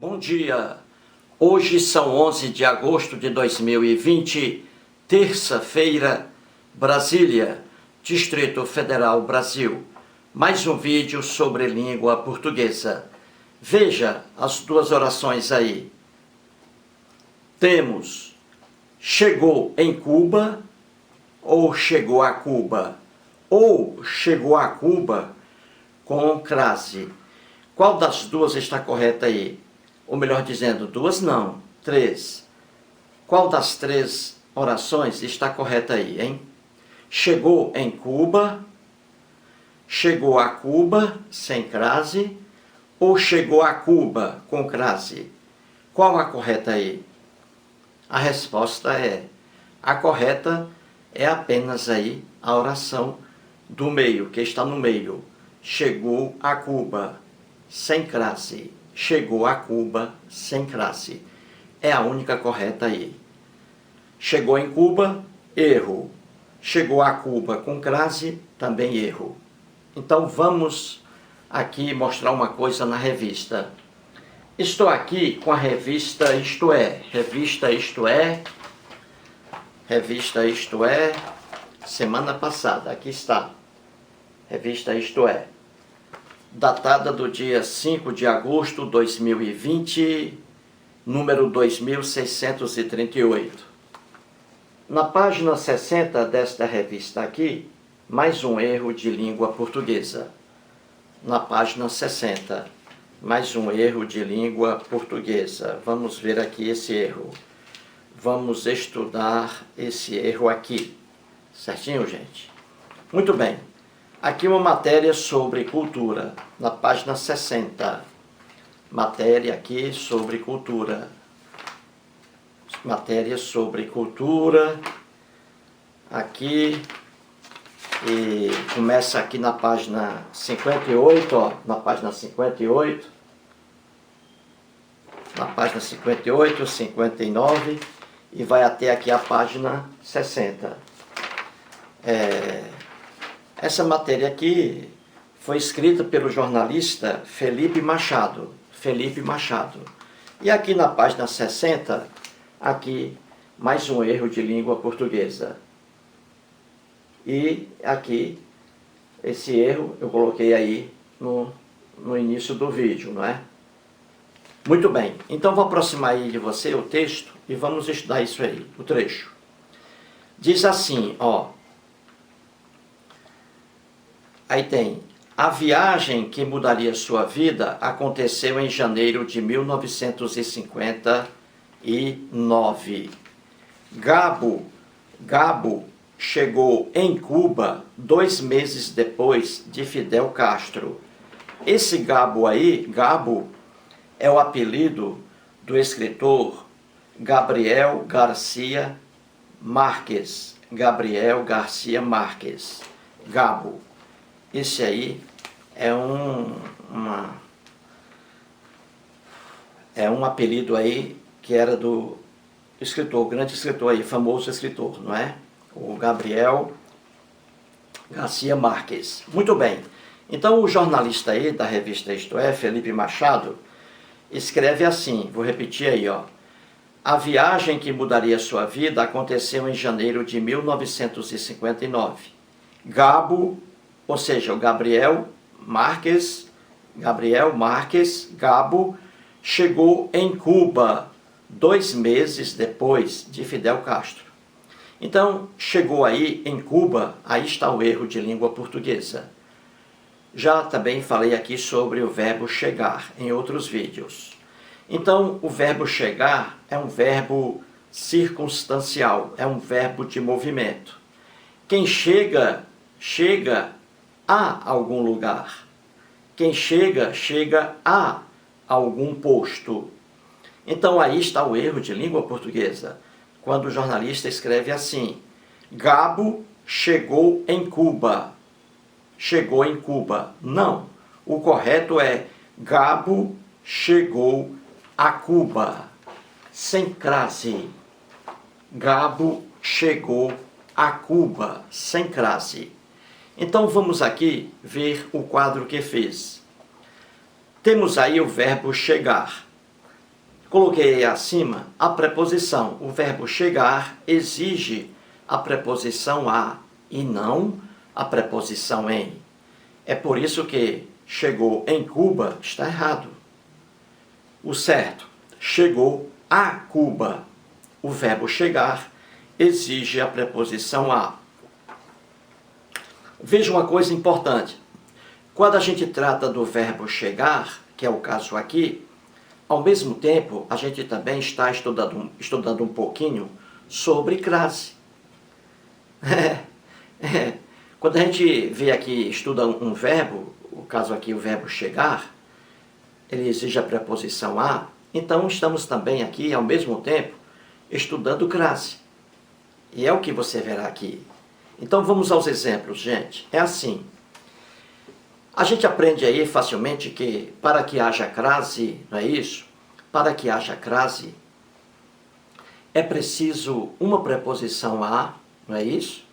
Bom dia, hoje são 11 de agosto de 2020, terça-feira, Brasília, Distrito Federal, Brasil. Mais um vídeo sobre língua portuguesa. Veja as duas orações aí. Temos chegou em Cuba ou chegou a Cuba, ou chegou a Cuba com crase. Qual das duas está correta aí? Ou melhor dizendo, duas não, três. Qual das três orações está correta aí, hein? Chegou em Cuba, chegou a Cuba sem crase, ou chegou a Cuba com crase? Qual a correta aí? A resposta é, a correta é apenas aí a oração do meio, que está no meio. Chegou a Cuba sem crase. Chegou a Cuba sem crase. É a única correta aí. Chegou em Cuba, erro. Chegou a Cuba com crase, também erro. Então vamos aqui mostrar uma coisa na revista. Estou aqui com a revista Isto É. Revista Isto É, semana passada. Aqui está. Revista Isto É. Datada do dia 5 de agosto de 2020, número 2638. Na página 60 desta revista aqui, mais um erro de língua portuguesa. Na página 60, mais um erro de língua portuguesa. Vamos ver aqui esse erro. Vamos estudar esse erro aqui. Certinho, gente? Muito bem. Aqui uma matéria sobre cultura, na página 60. Matéria aqui sobre cultura. Matéria sobre cultura. Aqui. E começa aqui na página 58, ó. Na página 58. Na página 58, 59. E vai até aqui a página 60. Essa matéria aqui foi escrita pelo jornalista Felipe Machado. E aqui na página 60, aqui mais um erro de língua portuguesa. E aqui, esse erro eu coloquei aí no início do vídeo, não é? Muito bem, então vou aproximar aí de você o texto e vamos estudar isso aí, o trecho. Diz assim, ó. Aí tem, a viagem que mudaria sua vida aconteceu em janeiro de 1959. Gabo chegou em Cuba 2 meses depois de Fidel Castro. Esse Gabo aí, Gabo, é o apelido do escritor Gabriel Garcia Márquez. Gabriel Garcia Márquez. Gabo. Esse aí é um apelido aí que era do escritor, grande escritor aí, famoso escritor, não é? O Gabriel Garcia Márquez. Muito bem. Então o jornalista aí da revista Isto É, Felipe Machado, escreve assim, vou repetir aí, ó. A viagem que mudaria sua vida aconteceu em janeiro de 1959. Gabo, ou seja, o Gabriel Márquez, Gabo, chegou em Cuba 2 meses depois de Fidel Castro. Então, chegou aí em Cuba, aí está o erro de língua portuguesa. Já também falei aqui sobre o verbo chegar em outros vídeos. Então, o verbo chegar é um verbo circunstancial, é um verbo de movimento. Quem chega, chega a algum lugar. Quem chega, chega a algum posto. Então aí está o erro de língua portuguesa, quando o jornalista escreve assim, Gabo chegou em Cuba. Chegou em Cuba. Não, o correto é Gabo chegou a Cuba. Sem crase. Gabo chegou a Cuba. Sem crase. Então vamos aqui ver o quadro que fez. Temos aí o verbo chegar. Coloquei acima a preposição. O verbo chegar exige a preposição a e não a preposição em. É por isso que chegou em Cuba está errado. O certo, chegou a Cuba. O verbo chegar exige a preposição a. Veja uma coisa importante. Quando a gente trata do verbo chegar, que é o caso aqui, ao mesmo tempo a gente também está estudando um pouquinho sobre crase. Quando a gente vê aqui, estuda um verbo, o caso aqui o verbo chegar, ele exige a preposição a, então estamos também aqui ao mesmo tempo estudando crase. E é o que você verá aqui. Então vamos aos exemplos, gente. É assim. A gente aprende aí facilmente que para que haja crase, não é isso? Para que haja crase, é preciso uma preposição a, não é isso?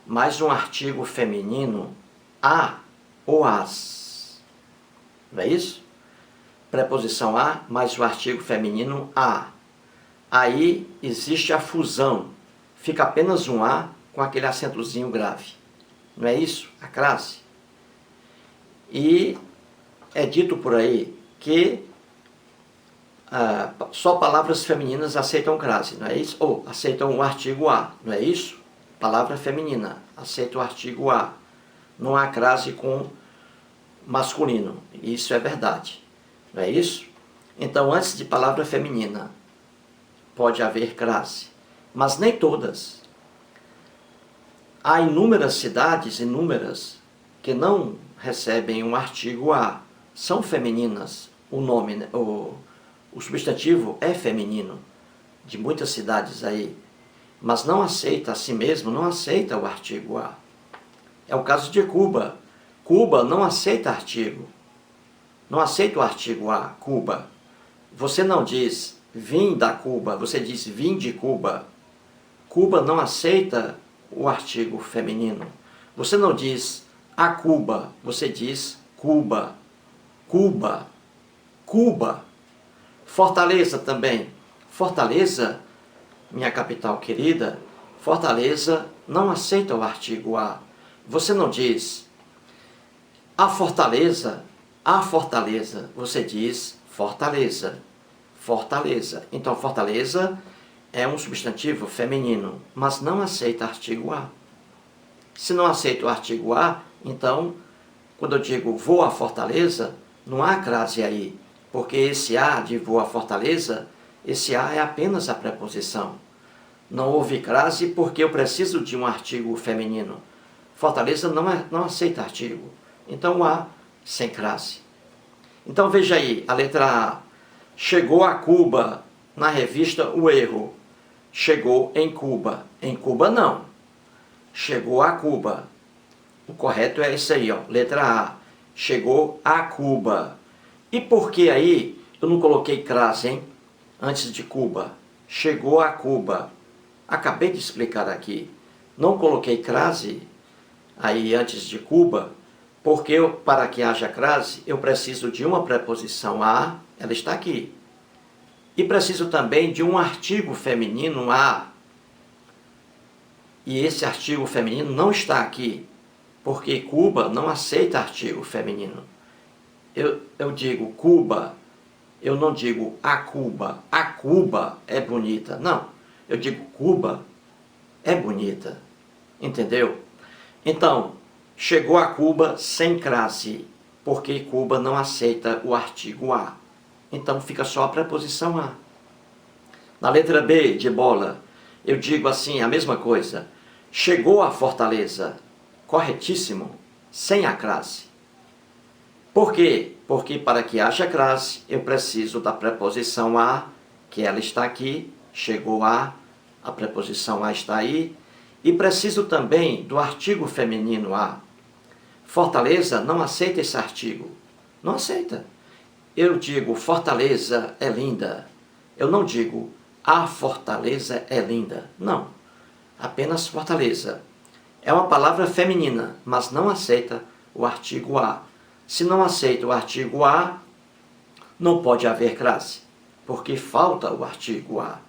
Mais um artigo feminino a ou as. Não é isso? Preposição a mais o artigo feminino a. Aí existe a fusão. Fica apenas um a com aquele acentozinho grave. Não é isso? A crase. E é dito por aí que só palavras femininas aceitam crase, não é isso? Ou aceitam o artigo a, não é isso? Palavra feminina, aceita o artigo a. Não há crase com masculino. Isso é verdade, não é isso? Então, antes de palavra feminina, pode haver crase, mas nem todas. Há inúmeras cidades, que não recebem um artigo a, são femininas. O nome, o substantivo é feminino, de muitas cidades aí, mas não aceita a si mesmo, não aceita o artigo a. É o caso de Cuba. Cuba não aceita artigo, não aceita o artigo a, Cuba. Você não diz vim da Cuba, você diz vim de Cuba. Cuba não aceita o artigo feminino. Você não diz a Cuba, você diz Cuba. Cuba. Cuba. Fortaleza também. Fortaleza, minha capital querida, Fortaleza não aceita o artigo a. Você não diz a Fortaleza, você diz Fortaleza. Fortaleza. Então, Fortaleza é um substantivo feminino, mas não aceita artigo a. Se não aceita o artigo a, então, quando eu digo vou a Fortaleza, não há crase aí, porque esse a de vou a Fortaleza, esse a é apenas a preposição. Não houve crase porque eu preciso de um artigo feminino. Fortaleza não aceita artigo. Então, o a sem crase. Então, veja aí, a letra A. Chegou a Cuba, na revista O Erro. Chegou em Cuba. Em Cuba, não. Chegou a Cuba. O correto é esse aí, ó, letra A. Chegou a Cuba. E por que aí eu não coloquei crase, hein? Antes de Cuba. Chegou a Cuba. Acabei de explicar aqui. Não coloquei crase aí antes de Cuba, porque para que haja crase, eu preciso de uma preposição a, ela está aqui. E preciso também de um artigo feminino a. E esse artigo feminino não está aqui, porque Cuba não aceita artigo feminino. Eu digo Cuba, eu não digo a Cuba. A Cuba é bonita. Não, eu digo Cuba é bonita. Entendeu? Então, chegou a Cuba sem crase, porque Cuba não aceita o artigo a. Então fica só a preposição a. Na letra B de bola, eu digo assim, a mesma coisa. Chegou a Fortaleza, corretíssimo, sem a crase. Por quê? Porque para que haja crase, eu preciso da preposição a, que ela está aqui, chegou a preposição a está aí, e preciso também do artigo feminino a. Fortaleza não aceita esse artigo. Não aceita. Eu digo Fortaleza é linda. Eu não digo a Fortaleza é linda. Não. Apenas Fortaleza. É uma palavra feminina, mas não aceita o artigo a. Se não aceita o artigo a, não pode haver crase. porque falta o artigo a.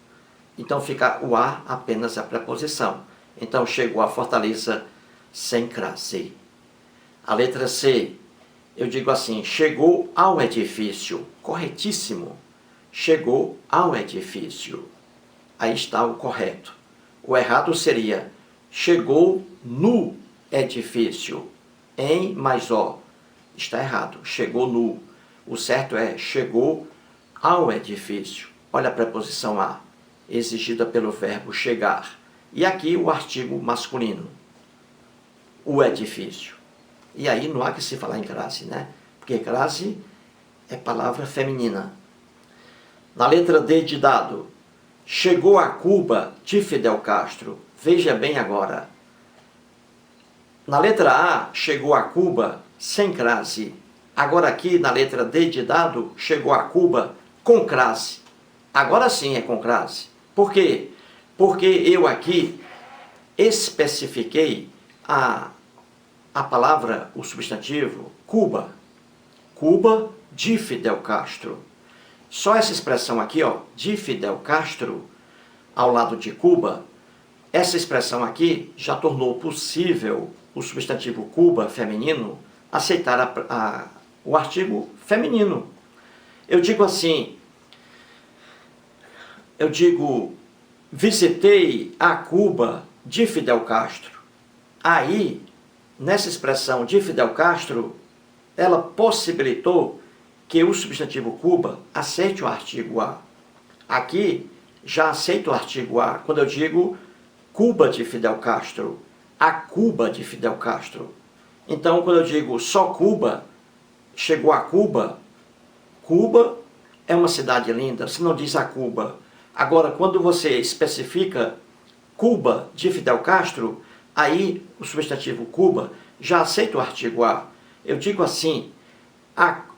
Então fica o a apenas a preposição. Então chegou a Fortaleza sem crase. A letra C, eu digo assim, chegou ao edifício. Corretíssimo. Chegou ao edifício. Aí está o correto. O errado seria, chegou no edifício. Em mais o. Está errado. Chegou no. O certo é, chegou ao edifício. Olha a preposição a, exigida pelo verbo chegar. E aqui o artigo masculino. O edifício. E aí não há que se falar em crase, né? Porque crase é palavra feminina. Na letra D de dado, chegou a Cuba de Fidel Castro. Veja bem agora. Na letra A, chegou a Cuba sem crase. Agora aqui, na letra D de dado, chegou a Cuba com crase. Agora sim é com crase. Por quê? Porque eu aqui especifiquei a palavra, o substantivo, Cuba. Cuba de Fidel Castro. Só essa expressão aqui, ó, de Fidel Castro, ao lado de Cuba, essa expressão aqui já tornou possível o substantivo Cuba, feminino, aceitar o artigo feminino. Eu digo assim, visitei a Cuba de Fidel Castro. Aí, nessa expressão de Fidel Castro, ela possibilitou que o substantivo Cuba aceite o artigo a. Aqui, já aceita o artigo a, quando eu digo Cuba de Fidel Castro, a Cuba de Fidel Castro. Então, quando eu digo só Cuba, chegou a Cuba, Cuba é uma cidade linda, você não diz a Cuba. Agora, quando você especifica Cuba de Fidel Castro, aí o substantivo Cuba já aceita o artigo a. Eu digo assim,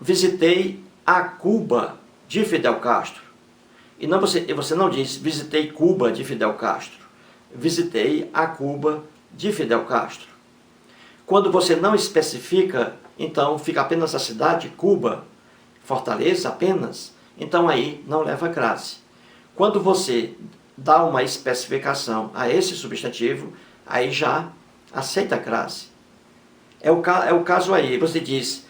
visitei a Cuba de Fidel Castro. E não, você não diz visitei Cuba de Fidel Castro. Visitei a Cuba de Fidel Castro. Quando você não especifica, então fica apenas a cidade, Cuba, Fortaleza apenas, então aí não leva crase. Quando você dá uma especificação a esse substantivo, aí já aceita a crase. É o caso aí, você diz,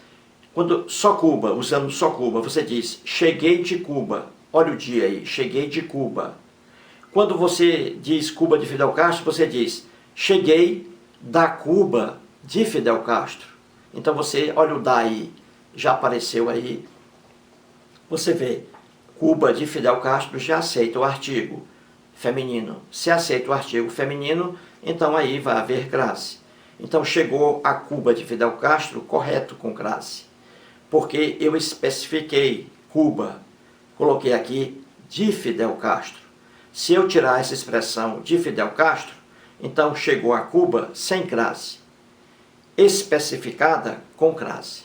quando só Cuba, usando só Cuba, você diz, cheguei de Cuba. Olha o dia aí, cheguei de Cuba. Quando você diz Cuba de Fidel Castro, você diz, cheguei da Cuba de Fidel Castro. Então você, olha o da aí, já apareceu aí. Você vê, Cuba de Fidel Castro já aceita o artigo feminino. Se aceita o artigo feminino, então aí vai haver crase. Então chegou a Cuba de Fidel Castro, correto com crase. Porque eu especifiquei Cuba, coloquei aqui de Fidel Castro. Se eu tirar essa expressão de Fidel Castro, então chegou a Cuba sem crase. Especificada com crase.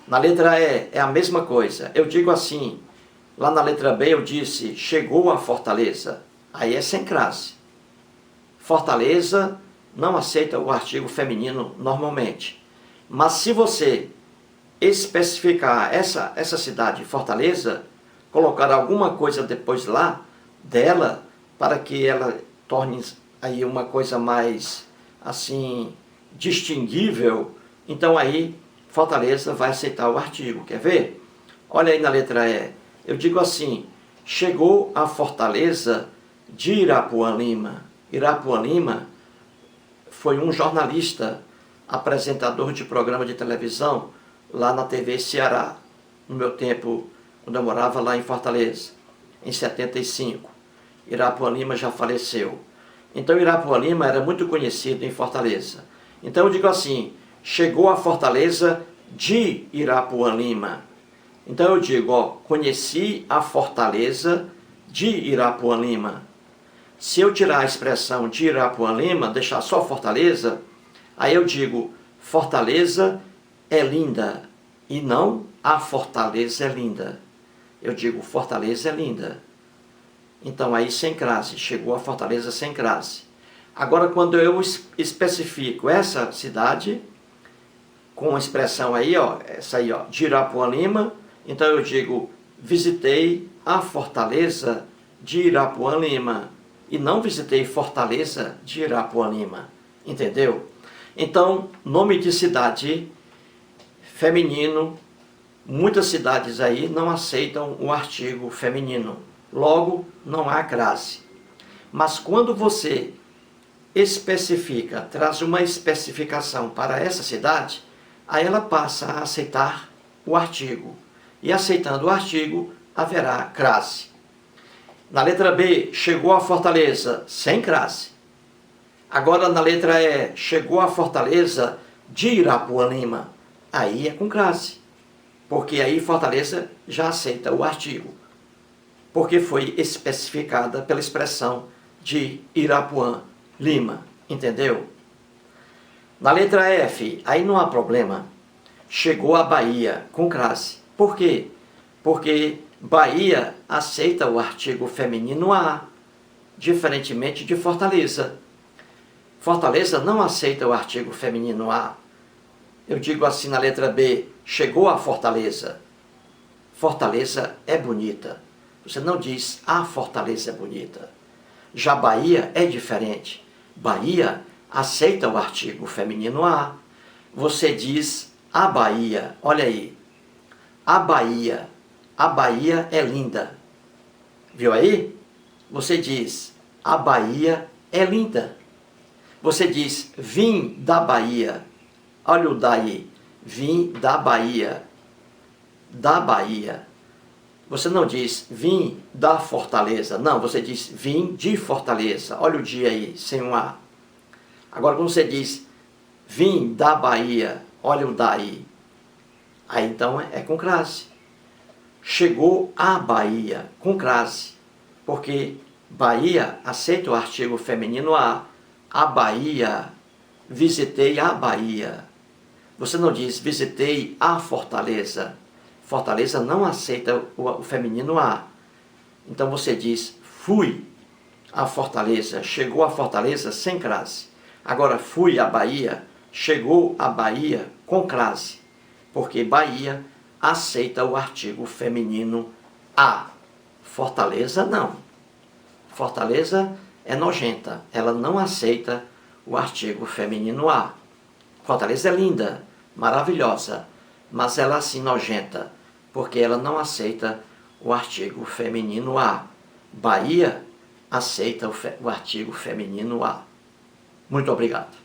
Na letra E é a mesma coisa. Eu digo assim, lá na letra B eu disse, chegou a Fortaleza. Aí é sem crase. Fortaleza não aceita o artigo feminino normalmente. Mas se você especificar essa cidade, Fortaleza, colocar alguma coisa depois lá dela, para que ela torne aí uma coisa mais, assim, distinguível, então aí Fortaleza vai aceitar o artigo. Quer ver? Olha aí na letra E. Eu digo assim, chegou a Fortaleza de Irapuã Lima. Irapuã Lima foi um jornalista, apresentador de programa de televisão lá na TV Ceará, no meu tempo, quando eu morava lá em Fortaleza, em 75. Irapuã Lima já faleceu. Então Irapuã Lima era muito conhecido em Fortaleza. Então eu digo assim, chegou a Fortaleza de Irapuã Lima. Então eu digo, ó, conheci a Fortaleza de Irapuã Lima. Se eu tirar a expressão de Irapuã Lima, deixar só Fortaleza, aí eu digo, Fortaleza é linda, e não a Fortaleza é linda. Eu digo, Fortaleza é linda. Então aí sem crase, chegou a Fortaleza sem crase. Agora quando eu especifico essa cidade, com a expressão aí, ó, essa aí, ó, de Irapuã Lima, então eu digo, visitei a Fortaleza de Irapuã Lima e não visitei Fortaleza de Irapuã Lima. Entendeu? Então, nome de cidade feminino, muitas cidades aí não aceitam o artigo feminino. Logo, não há crase. Mas quando você especifica, traz uma especificação para essa cidade, aí ela passa a aceitar o artigo. E aceitando o artigo, haverá crase. Na letra B, chegou a Fortaleza, sem crase. Agora na letra E, chegou a Fortaleza de Irapuã Lima, aí é com crase. Porque aí Fortaleza já aceita o artigo. Porque foi especificada pela expressão de Irapuã Lima, entendeu? Na letra F, aí não há problema. Chegou a Bahia, com crase. Por quê? Porque Bahia aceita o artigo feminino a, diferentemente de Fortaleza. Fortaleza não aceita o artigo feminino a. Eu digo assim na letra B, chegou a Fortaleza. Fortaleza é bonita. Você não diz a Fortaleza é bonita. Já Bahia é diferente. Bahia aceita o artigo feminino a. Você diz a Bahia, olha aí. A Bahia é linda. Viu aí? Você diz a Bahia é linda. Você diz vim da Bahia. Olha o daí. Vim da Bahia. Da Bahia. Você não diz vim da Fortaleza. Não, você diz vim de Fortaleza. Olha o dia aí, sem um A. Agora, quando você diz vim da Bahia, olha o daí. Aí então é com crase. Chegou a Bahia, com crase. Porque Bahia aceita o artigo feminino a. A Bahia, visitei a Bahia. Você não diz visitei a Fortaleza. Fortaleza não aceita o feminino a. Então você diz fui a Fortaleza, chegou a Fortaleza sem crase. Agora fui a Bahia, chegou a Bahia com crase. Porque Bahia aceita o artigo feminino a. Fortaleza não. Fortaleza é nojenta, ela não aceita o artigo feminino a. Fortaleza é linda, maravilhosa, mas ela é assim nojenta, porque ela não aceita o artigo feminino a. Bahia aceita o artigo feminino a. Muito obrigado.